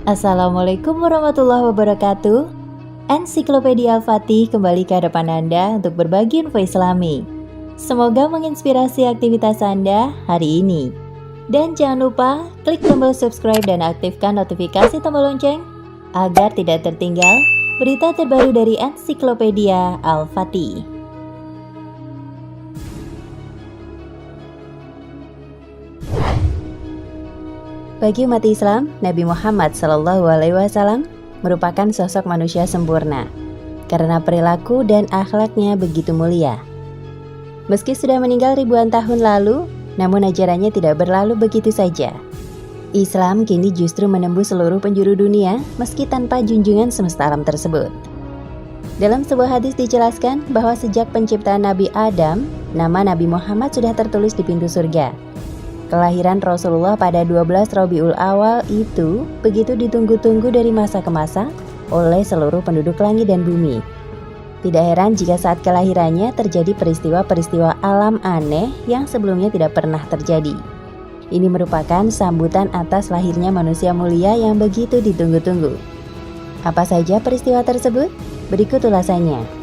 Assalamualaikum warahmatullahi wabarakatuh. Ensiklopedia Al-Fatih kembali ke hadapan Anda untuk berbagi info Islami. Semoga menginspirasi aktivitas Anda hari ini. Dan jangan lupa klik tombol subscribe dan aktifkan notifikasi tombol lonceng agar tidak tertinggal berita terbaru dari Ensiklopedia Al-Fatih. Bagi umat Islam, Nabi Muhammad SAW merupakan sosok manusia sempurna karena perilaku dan akhlaknya begitu mulia. Meski sudah meninggal ribuan tahun lalu, namun ajarannya tidak berlalu begitu saja. Islam kini justru menembus seluruh penjuru dunia meski tanpa junjungan semesta alam tersebut. Dalam sebuah hadis dijelaskan bahwa sejak penciptaan Nabi Adam, nama Nabi Muhammad sudah tertulis di pintu surga. Kelahiran Rasulullah pada 12 Rabiul Awal itu begitu ditunggu-tunggu dari masa ke masa oleh seluruh penduduk langit dan bumi. Tidak heran jika saat kelahirannya terjadi peristiwa-peristiwa alam aneh yang sebelumnya tidak pernah terjadi. Ini merupakan sambutan atas lahirnya manusia mulia yang begitu ditunggu-tunggu. Apa saja peristiwa tersebut? Berikut ulasannya.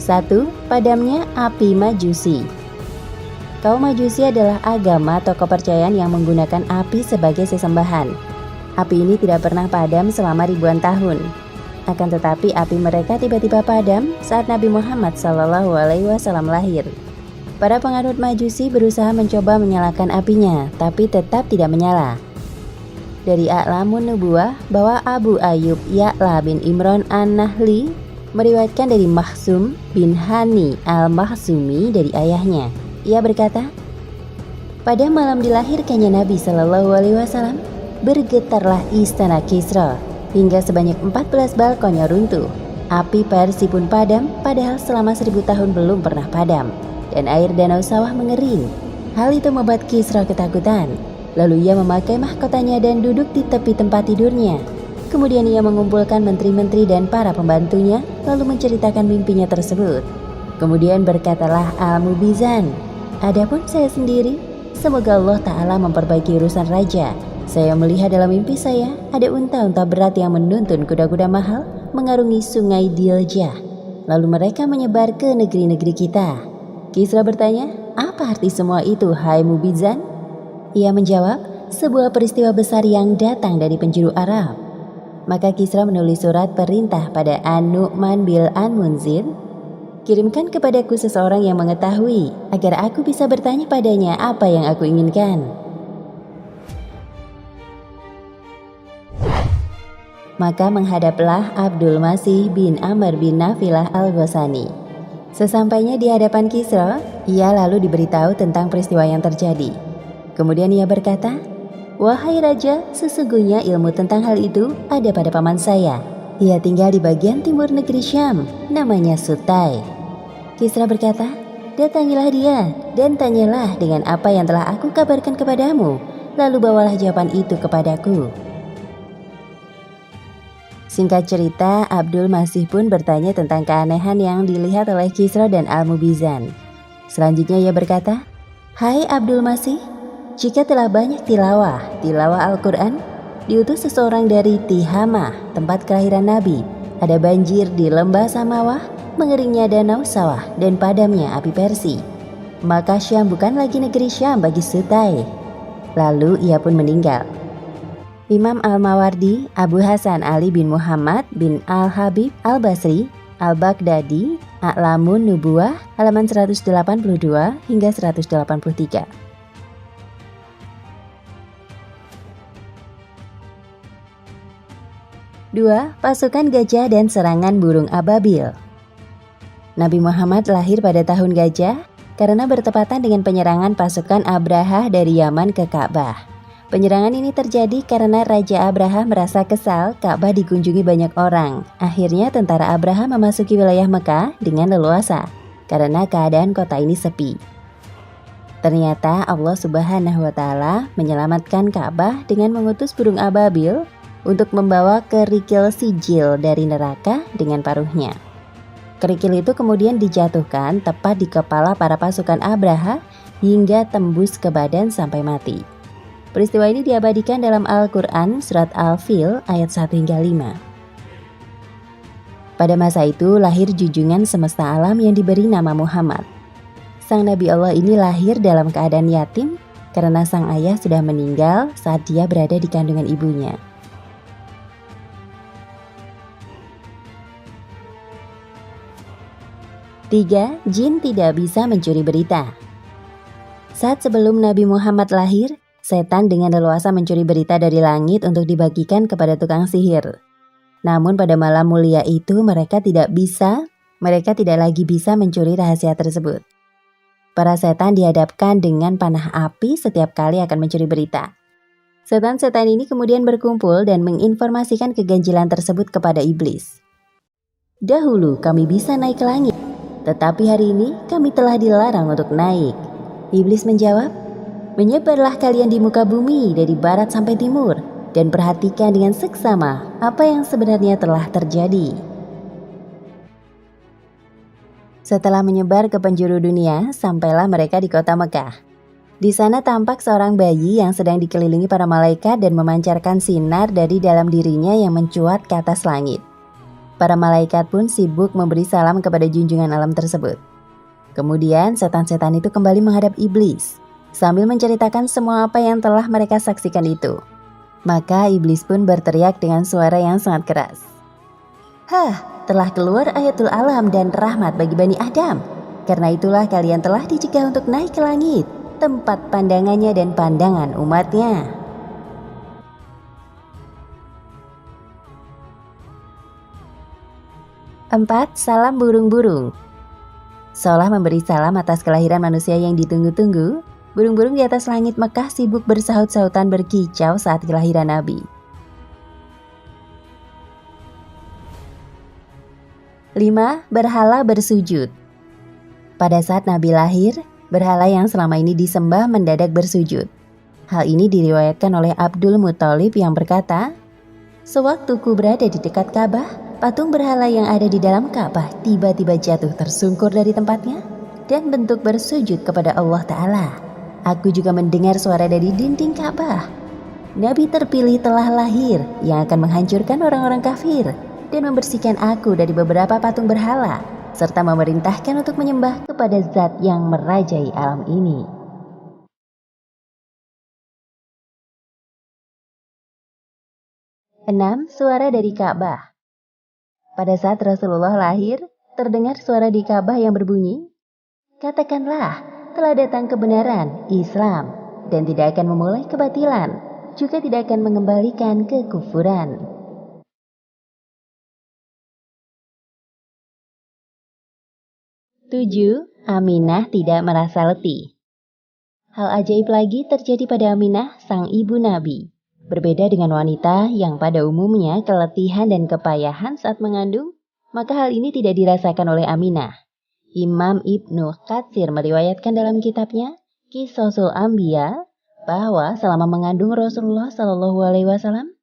1. Padamnya api Majusi. Kaum Majusi adalah agama atau kepercayaan yang menggunakan api sebagai sesembahan. Api ini tidak pernah padam selama ribuan tahun. Akan tetapi api mereka tiba-tiba padam saat Nabi Muhammad SAW lahir. Para penganut Majusi berusaha mencoba menyalakan apinya, tapi tetap tidak menyala. Dari A'lamun Nubuwah bahwa Abu Ayyub Ya'la bin Imran An-Nahli meriwayatkan dari Mahsum bin Hani al-Mahsumi dari ayahnya. Ia berkata, pada malam dilahirkannya Nabi SAW, bergetarlah istana Kisra hingga sebanyak 14 balkonnya runtuh. Api Persia pun padam, padahal selama 1000 tahun belum pernah padam, dan air danau sawah mengering. Hal itu membuat Kisra ketakutan. Lalu ia memakai mahkotanya dan duduk di tepi tempat tidurnya. Kemudian ia mengumpulkan menteri-menteri dan para pembantunya, lalu menceritakan mimpinya tersebut. Kemudian berkatalah Al-Mubizan, adapun saya sendiri, semoga Allah Ta'ala memperbaiki urusan raja. Saya melihat dalam mimpi saya, ada unta-unta berat yang menuntun kuda-kuda mahal mengarungi sungai Diljah. Lalu mereka menyebar ke negeri-negeri kita. Kisra bertanya, apa arti semua itu, hai Mubizan? Ia menjawab, sebuah peristiwa besar yang datang dari penjuru Arab. Maka Kisra menulis surat perintah pada An-Nu'man bil An-Munzir, kirimkan kepadaku seseorang yang mengetahui, agar aku bisa bertanya padanya apa yang aku inginkan. Maka menghadaplah Abdul Masih bin Amr bin Nafilah al-Ghasani. Sesampainya di hadapan Kisra, ia lalu diberitahu tentang peristiwa yang terjadi. Kemudian ia berkata, wahai raja, sesungguhnya ilmu tentang hal itu ada pada paman saya. Ia tinggal di bagian timur negeri Syam, namanya Sutai. Kisra berkata, datangilah dia dan tanyalah dengan apa yang telah aku kabarkan kepadamu, lalu bawalah jawaban itu kepadaku. Singkat cerita, Abdul Masih pun bertanya tentang keanehan yang dilihat oleh Kisra dan Al-Mubizan. Selanjutnya ia berkata, hai Abdul Masih, jika telah banyak tilawah Al-Quran, diutus seseorang dari Tihamah, tempat kelahiran Nabi. Ada banjir di lembah Samawah, mengeringnya danau sawah, dan padamnya api Persia. Maka Syam bukan lagi negeri Syam bagi Sutai. Lalu ia pun meninggal. Imam Al-Mawardi, Abu Hasan Ali bin Muhammad bin Al-Habib Al-Basri, Al-Baghdadi, A'lamun Nubuwah, halaman 182 hingga 183. 2. Pasukan gajah dan serangan burung ababil. Nabi Muhammad lahir pada tahun gajah karena bertepatan dengan penyerangan pasukan Abrahah dari Yaman ke Ka'bah. Penyerangan ini terjadi karena Raja Abrahah merasa kesal Ka'bah dikunjungi banyak orang. Akhirnya tentara Abrahah memasuki wilayah Mekah dengan leluasa karena keadaan kota ini sepi. Ternyata Allah Subhanahu wa Ta'ala menyelamatkan Ka'bah dengan mengutus burung ababil untuk membawa kerikil sijil dari neraka dengan paruhnya. Kerikil itu kemudian dijatuhkan tepat di kepala para pasukan Abraha hingga tembus ke badan sampai mati. Peristiwa ini diabadikan dalam Al-Quran surat Al-Fil ayat 1 hingga 5. Pada masa itu lahir junjungan semesta alam yang diberi nama Muhammad. Sang Nabi Allah ini lahir dalam keadaan yatim karena sang ayah sudah meninggal saat dia berada di kandungan ibunya. Tiga, jin tidak bisa mencuri berita. Saat sebelum Nabi Muhammad lahir, setan dengan leluasa mencuri berita dari langit untuk dibagikan kepada tukang sihir. Namun pada malam mulia itu mereka tidak lagi bisa mencuri rahasia tersebut. Para setan dihadapkan dengan panah api setiap kali akan mencuri berita. Setan-setan ini kemudian berkumpul dan menginformasikan keganjilan tersebut kepada iblis. Dahulu kami bisa naik ke langit, tetapi hari ini kami telah dilarang untuk naik. Iblis menjawab, menyebarlah kalian di muka bumi dari barat sampai timur dan perhatikan dengan seksama apa yang sebenarnya telah terjadi. Setelah menyebar ke penjuru dunia, sampailah mereka di kota Mekah. Di sana tampak seorang bayi yang sedang dikelilingi para malaikat dan memancarkan sinar dari dalam dirinya yang mencuat ke atas langit. Para malaikat pun sibuk memberi salam kepada junjungan alam tersebut. Kemudian setan-setan itu kembali menghadap iblis, sambil menceritakan semua apa yang telah mereka saksikan itu. Maka iblis pun berteriak dengan suara yang sangat keras. Telah keluar ayatul alam dan rahmat bagi Bani Adam. Karena itulah kalian telah dicegah untuk naik ke langit, tempat pandangannya dan pandangan umatnya. Empat, salam burung-burung. Seolah memberi salam atas kelahiran manusia yang ditunggu-tunggu, burung-burung di atas langit Mekah sibuk bersaut-sautan berkicau saat kelahiran Nabi. 5. Berhala bersujud. Pada saat Nabi lahir, berhala yang selama ini disembah mendadak bersujud. Hal ini diriwayatkan oleh Abdul Muthalib yang berkata, sewaktu ku berada di dekat Ka'bah, patung berhala yang ada di dalam Ka'bah tiba-tiba jatuh tersungkur dari tempatnya dan bentuk bersujud kepada Allah Ta'ala. Aku juga mendengar suara dari dinding Ka'bah. Nabi terpilih telah lahir yang akan menghancurkan orang-orang kafir dan membersihkan aku dari beberapa patung berhala, serta memerintahkan untuk menyembah kepada zat yang merajai alam ini. Enam, suara dari Ka'bah. Pada saat Rasulullah lahir, terdengar suara di Ka'bah yang berbunyi, katakanlah, telah datang kebenaran, Islam, dan tidak akan memulai kebatilan, juga tidak akan mengembalikan kekufuran. 7. Aminah tidak merasa letih. Hal ajaib lagi terjadi pada Aminah, sang ibu Nabi. Berbeda dengan wanita yang pada umumnya keletihan dan kepayahan saat mengandung, maka hal ini tidak dirasakan oleh Aminah. Imam Ibnu Katsir meriwayatkan dalam kitabnya Qisasul Anbiya bahwa selama mengandung Rasulullah SAW,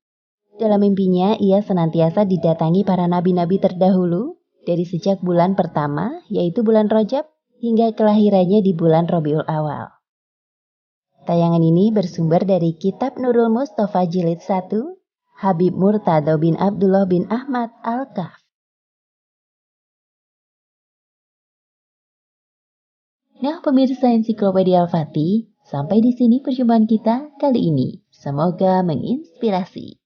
dalam mimpinya ia senantiasa didatangi para nabi-nabi terdahulu dari sejak bulan pertama, yaitu bulan Rajab, hingga kelahirannya di bulan Rabiul Awal. Tayangan ini bersumber dari Kitab Nurul Mustafa Jilid 1, Habib Murtado bin Abdullah bin Ahmad Al-Kahf. Nah pemirsa Ensiklopedia Al-Fatih, sampai di sini perjumpaan kita kali ini. Semoga menginspirasi.